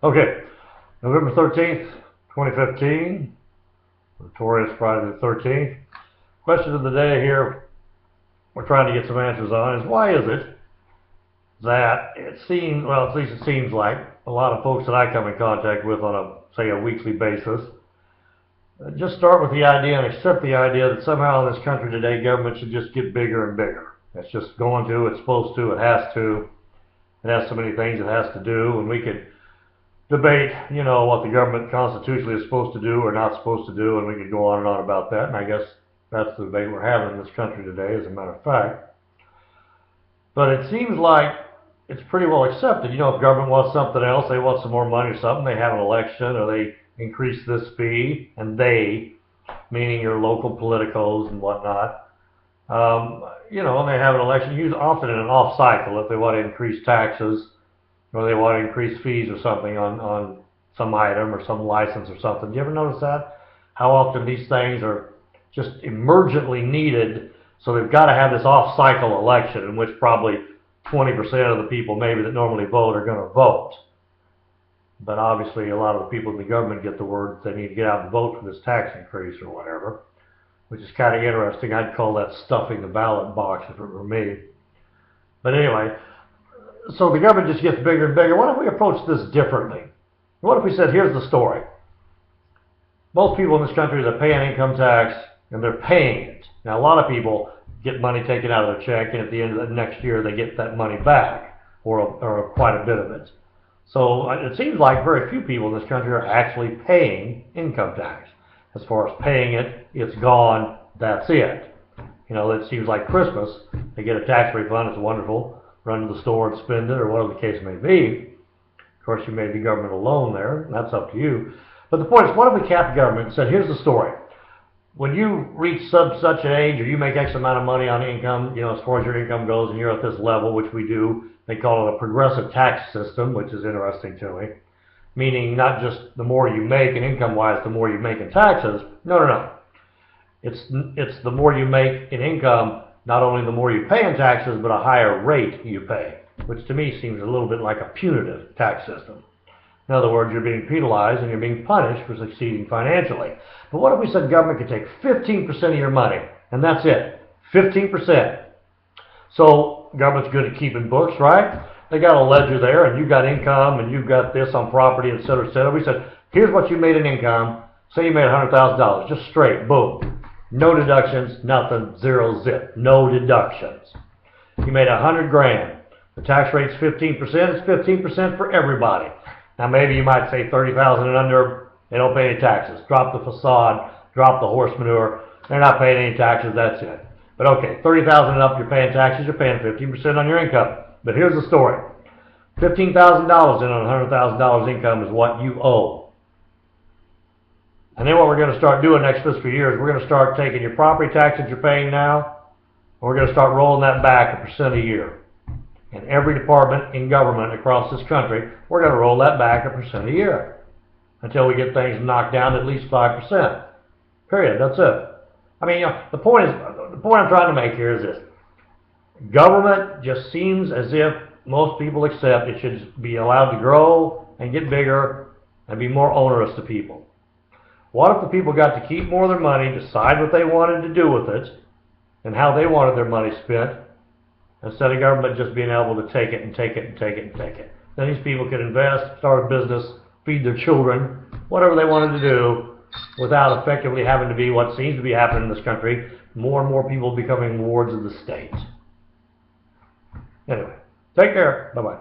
Okay, November 13th, 2015, notorious Friday the 13th. Question of the day here we're trying to get some answers on is, why is it that it seems, well, at least it seems like a lot of folks that I come in contact with on a weekly basis, just start with the idea and accept the idea that somehow in this country today government should just get bigger and bigger. It's just going to, it's supposed to, it has to. It has so many things it has to do, and we could debate, you know, what the government constitutionally is supposed to do or not supposed to do, and we could go on and on about that, and I guess that's the debate we're having in this country today, as a matter of fact. But it seems like it's pretty well accepted. You know, if government wants something else, they want some more money or something, they have an election, or they increase this fee, and they, meaning your local politicos and whatnot, you know, and they have an election, usually often in an off cycle, if they want to increase taxes or they want to increase fees or something on some item or some license or something. Do you ever notice that? How often these things are just emergently needed, so they've got to have this off cycle election in which probably 20% of the people maybe that normally vote are going to vote. But obviously a lot of the people in the government get the word that they need to get out and vote for this tax increase or whatever, which is kind of interesting. I'd call that stuffing the ballot box if it were me. But anyway, so the government just gets bigger and bigger. What if we approach this differently? What if we said, here's the story. Most people in this country, they're paying income tax, and they're paying it. Now, a lot of people get money taken out of their check, and at the end of the next year, they get that money back, or quite a bit of it. So it seems like very few people in this country are actually paying income tax. As far as paying it, it's gone, that's it. You know, it seems like Christmas, they get a tax refund, it's wonderful, run to the store and spend it, or whatever the case may be. Of course, you made the government a loan there, that's up to you. But the point is, what if we capped the government and said, here's the story. When you reach such an age, or you make X amount of money on income, you know, as far as your income goes, and you're at this level, which we do, they call it a progressive tax system, which is interesting to me. Meaning not just the more you make in income-wise, the more you make in taxes. No. It's the more you make in income, not only the more you pay in taxes, but a higher rate you pay, which to me seems a little bit like a punitive tax system. In other words, you're being penalized and you're being punished for succeeding financially. But what if we said government could take 15% of your money, and that's it, 15%. So government's good at keeping books, right? They got a ledger there, and you've got income, and you've got this on property, et cetera, et cetera. We said, here's what you made in income. Say you made $100,000, just straight, boom. No deductions, nothing, zero zip, no deductions. You made 100 grand. The tax rate's 15%, it's 15% for everybody. Now maybe you might say 30,000 and under, they don't pay any taxes. Drop the facade, drop the horse manure, they're not paying any taxes, that's it. But okay, 30,000 and up, you're paying taxes, you're paying 15% on your income. But here's the story. $15,000 in on $100,000 income is what you owe. And then what we're going to start doing next fiscal year is we're going to start taking your property taxes you're paying now, and we're going to start rolling that back 1% a year. In every department in government across this country, we're going to roll that back 1% a year until we get things knocked down to at least 5%. Period. That's it. I mean, you know, the point I'm trying to make here is this. Government just seems as if most people accept it should be allowed to grow and get bigger and be more onerous to people. What if the people got to keep more of their money, decide what they wanted to do with it, and how they wanted their money spent, instead of government just being able to take it and take it and take it and take it? Then these people could invest, start a business, feed their children, whatever they wanted to do, without effectively having to be what seems to be happening in this country, more and more people becoming wards of the state. Anyway, take care. Bye-bye.